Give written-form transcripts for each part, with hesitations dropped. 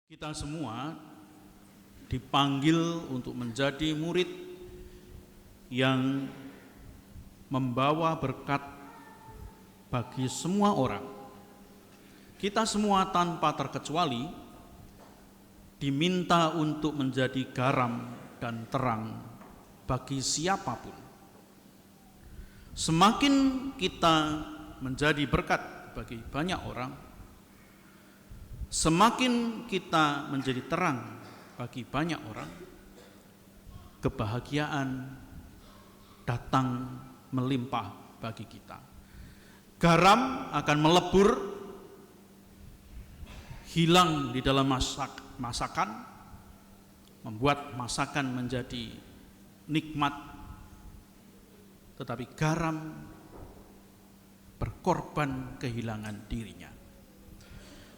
Kita semua dipanggil untuk menjadi murid yang membawa berkat bagi semua orang. Kita semua tanpa terkecuali diminta untuk menjadi garam dan terang bagi siapapun. Semakin kita menjadi berkat bagi banyak orang, semakin kita menjadi terang bagi banyak orang, kebahagiaan datang melimpah bagi kita. Garam akan melebur, hilang di dalam masakan, membuat masakan menjadi nikmat. Tetapi garam berkorban kehilangan dirinya.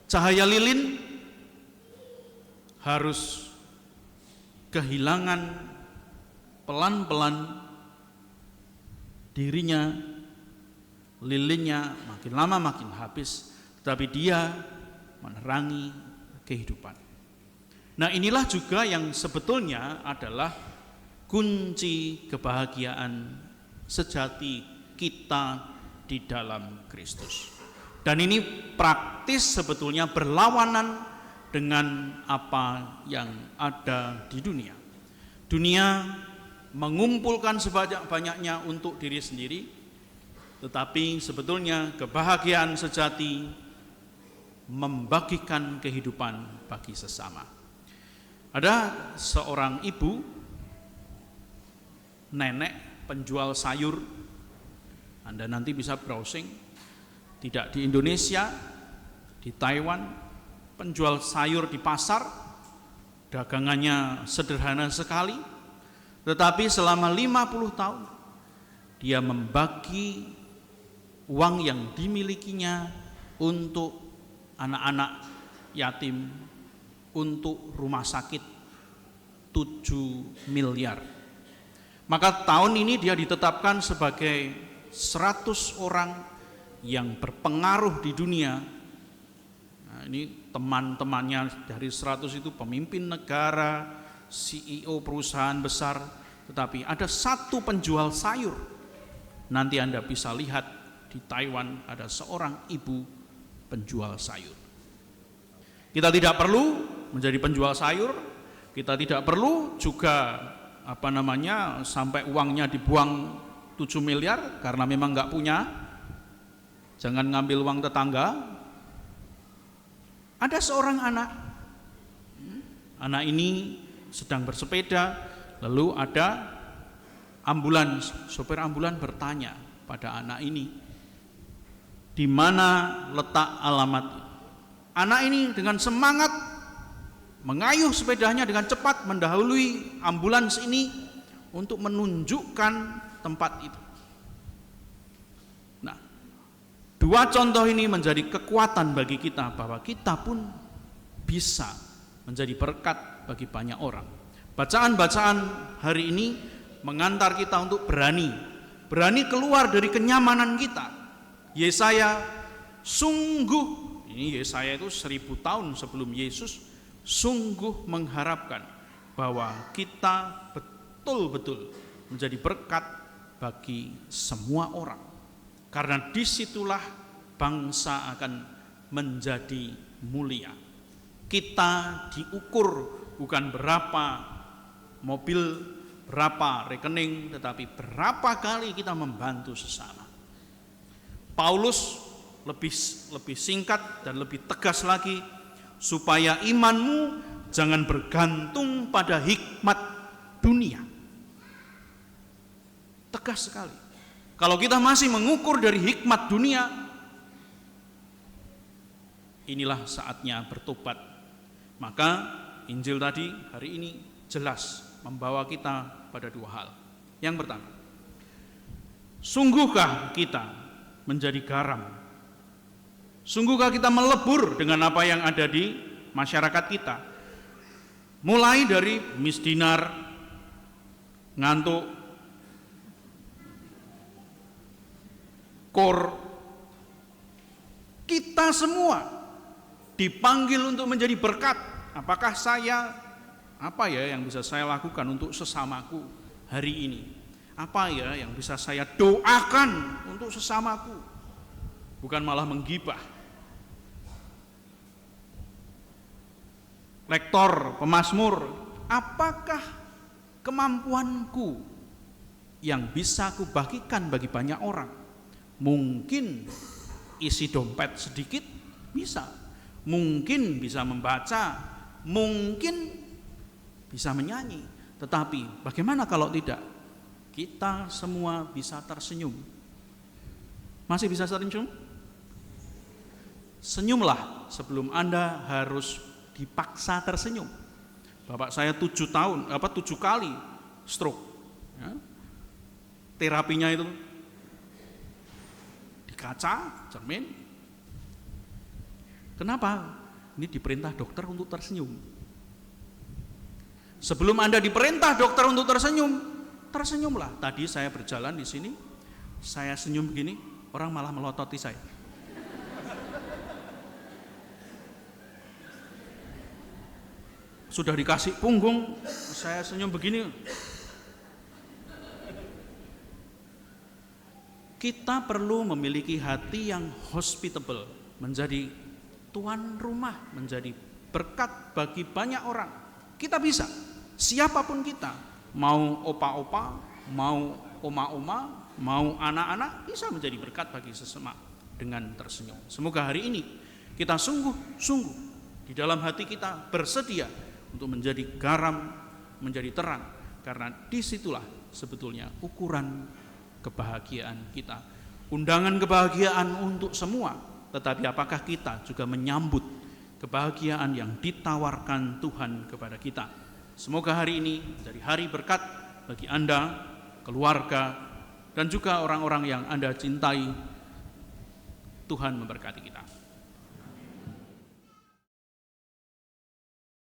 Cahaya lilin harus kehilangan pelan-pelan dirinya, lilinnya makin lama makin habis, tetapi dia menerangi kehidupan. Nah, inilah juga yang sebetulnya adalah kunci kebahagiaan sejati kita di dalam Kristus. Dan ini praktis sebetulnya berlawanan dengan apa yang ada di dunia. Dunia mengumpulkan sebanyak-banyaknya untuk diri sendiri, tetapi sebetulnya kebahagiaan sejati membagikan kehidupan bagi sesama. Ada seorang ibu, nenek penjual sayur, Anda nanti bisa browsing, tidak di Indonesia, di Taiwan, penjual sayur di pasar, dagangannya sederhana sekali, tetapi selama 50 tahun dia membagi uang yang dimilikinya untuk anak-anak yatim, untuk rumah sakit 7 miliar. Maka tahun ini dia ditetapkan sebagai 100 orang yang berpengaruh di dunia. Nah, ini teman-temannya dari 100 itu pemimpin negara, CEO perusahaan besar, tetapi ada satu penjual sayur. Nanti Anda bisa lihat di Taiwan ada seorang ibu penjual sayur. Kita tidak perlu menjadi penjual sayur, kita tidak perlu juga sampai uangnya dibuang 7 miliar karena memang nggak punya. Jangan ngambil uang tetangga. Ada seorang anak ini sedang bersepeda, lalu ada ambulans, sopir ambulans bertanya pada anak ini, di mana letak alamat? Anak ini dengan semangat mengayuh sepedanya dengan cepat mendahului ambulans ini untuk menunjukkan tempat itu. Nah, dua contoh ini menjadi kekuatan bagi kita bahwa kita pun bisa menjadi berkat bagi banyak orang. Bacaan-bacaan hari ini mengantar kita untuk berani keluar dari kenyamanan kita. Yesaya sungguh, ini Yesaya itu 1000 tahun sebelum Yesus, sungguh mengharapkan bahwa kita betul-betul menjadi berkat bagi semua orang. Karena disitulah bangsa akan menjadi mulia. Kita diukur bukan berapa mobil, berapa rekening, tetapi berapa kali kita membantu sesama. Paulus lebih singkat dan lebih tegas lagi, supaya imanmu jangan bergantung pada hikmat dunia. Tegas sekali. Kalau kita masih mengukur dari hikmat dunia, inilah saatnya bertobat. Maka Injil tadi hari ini jelas membawa kita pada dua hal. Yang pertama, sungguhkah kita menjadi garam? Sungguhkah kita melebur dengan apa yang ada di masyarakat kita? Mulai dari misdinar, ngantuk, kita semua dipanggil untuk menjadi berkat apakah apa ya yang bisa saya lakukan untuk sesamaku hari ini? Apa ya yang bisa saya doakan untuk sesamaku? Bukan malah menggibah. Lektor, pemazmur, apakah kemampuanku yang bisa aku bagikan bagi banyak orang? Mungkin isi dompet sedikit bisa, mungkin bisa membaca, mungkin bisa menyanyi. Tetapi bagaimana kalau tidak? Kita semua bisa tersenyum. Masih bisa tersenyum? Senyumlah sebelum Anda harus dipaksa tersenyum. Bapak saya 7 kali stroke. Ya. Terapinya itu di kaca, cermin. Kenapa? Ini diperintah dokter untuk tersenyum. Sebelum Anda diperintah dokter untuk tersenyum, tersenyumlah. Tadi saya berjalan di sini, saya senyum begini, orang malah melototi saya. Sudah dikasih punggung, saya senyum begini. Kita perlu memiliki hati yang hospitable, menjadi tuan rumah, menjadi berkat bagi banyak orang. Kita bisa, siapapun kita, mau opa-opa, mau oma-oma, mau anak-anak, bisa menjadi berkat bagi sesama dengan tersenyum. Semoga hari ini kita sungguh-sungguh di dalam hati kita bersedia untuk menjadi garam, menjadi terang, karena disitulah sebetulnya ukuran kebahagiaan kita. Undangan kebahagiaan untuk semua, tetapi apakah kita juga menyambut kebahagiaan yang ditawarkan Tuhan kepada kita? Semoga hari ini menjadi hari berkat bagi Anda, keluarga, dan juga orang-orang yang Anda cintai. Tuhan memberkati kita.